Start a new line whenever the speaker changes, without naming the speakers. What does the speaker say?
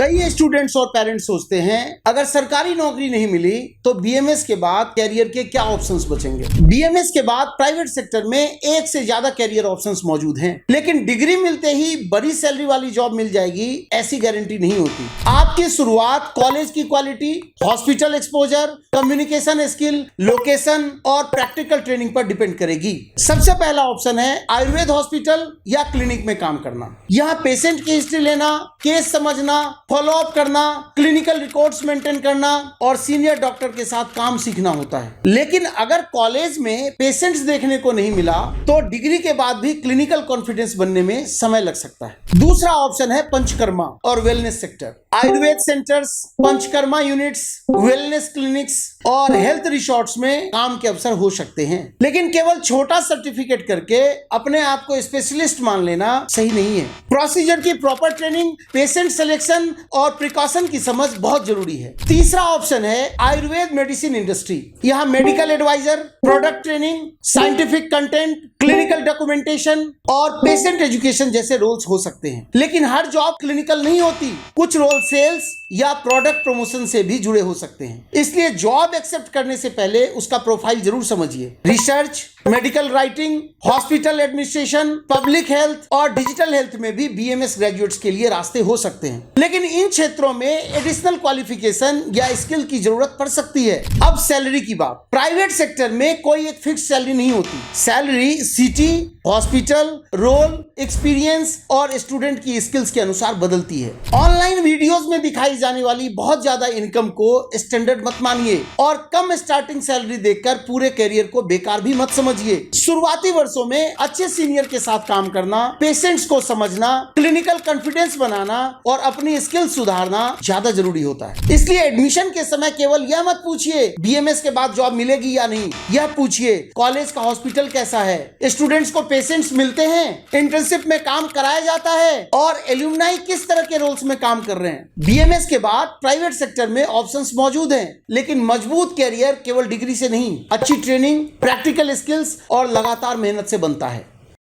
कई स्टूडेंट्स और पेरेंट्स सोचते हैं अगर सरकारी नौकरी नहीं मिली तो बीएमएस के बाद कैरियर के क्या ऑप्शंस बचेंगे। बीएमएस के बाद प्राइवेट सेक्टर में एक से ज्यादा कैरियर ऑप्शंस मौजूद हैं, लेकिन डिग्री मिलते ही बड़ी सैलरी वाली जॉब मिल जाएगी ऐसी गारंटी नहीं होती। आपकी शुरुआत कॉलेज की quality, hospital exposure, communication skill, location और प्रैक्टिकल ट्रेनिंग पर डिपेंड करेगी। सबसे पहला ऑप्शन है आयुर्वेद हॉस्पिटल या क्लिनिक में काम करना। यहाँ पेशेंट की हिस्ट्री लेना, केस समझना, फॉलो अप करना, क्लिनिकल रिकॉर्ड्स मेंटेन करना और सीनियर डॉक्टर के साथ काम सीखना होता है। लेकिन अगर कॉलेज में पेशेंट्स देखने को नहीं मिला तो डिग्री के बाद भी क्लिनिकल कॉन्फिडेंस बनने में समय लग सकता है। दूसरा ऑप्शन है पंचकर्मा और wellness sector. Ayurveda centres, panchakarma units, wellness clinics और हेल्थ रिसोर्ट्स में काम के अवसर हो सकते हैं, लेकिन केवल छोटा सर्टिफिकेट करके अपने आप को स्पेशलिस्ट मान लेना सही नहीं है। प्रोसीजर की प्रॉपर ट्रेनिंग, पेशेंट सिलेक्शन और प्रिकॉशन की समझ बहुत जरूरी है। तीसरा ऑप्शन है आयुर्वेद मेडिसिन इंडस्ट्री। यहाँ medical advisor, product training, scientific content, clinical documentation और पेशेंट एजुकेशन जैसे रोल्स हो सकते हैं, लेकिन हर जॉब क्लिनिकल नहीं होती। कुछ रोल सेल्स या प्रोडक्ट प्रमोशन से भी जुड़े हो सकते हैं, इसलिए जॉब एक्सेप्ट करने से पहले उसका प्रोफाइल जरूर समझिए। Research, medical writing, hospital administration, public health और डिजिटल हेल्थ में भी बीएमएस ग्रेजुएट्स के लिए रास्ते हो सकते हैं, लेकिन इन क्षेत्रों में एडिशनल क्वालिफिकेशन या स्किल की जरूरत पड़ सकती है। अब सैलरी की बात। प्राइवेट सेक्टर में कोई एक फिक्स सैलरी नहीं होती। Salary city, hospital, role, experience और स्टूडेंट की स्किल्स के अनुसार बदलती है। ऑनलाइन वीडियोस में दिखाई जाने वाली बहुत ज्यादा इनकम को स्टैंडर्ड मत मानिए और कम स्टार्टिंग सैलरी देखकर पूरे करियर को बेकार भी मत समझिए। शुरुआती वर्षों में अच्छे सीनियर के साथ काम करना, पेशेंट्स को समझना, क्लिनिकल कॉन्फिडेंस बनाना और अपनी स्किल सुधारना ज्यादा जरूरी होता है। इसलिए एडमिशन के समय केवल यह मत पूछिए बीएमएस के बाद जॉब मिलेगी या नहीं, यह पूछिए कॉलेज का हॉस्पिटल कैसा है, स्टूडेंट्स को पेशेंट्स मिलते हैं, इंटर्नशिप में काम कराया जाता है और एल्यूमनाई किस तरह के रोल्स में काम कर रहे हैं। बीएमएस के बाद प्राइवेट सेक्टर में ऑप्शंस मौजूद हैं, लेकिन मजबूत कैरियर केवल डिग्री से नहीं, अच्छी ट्रेनिंग, प्रैक्टिकल स्किल्स और लगातार मेहनत से बनता है।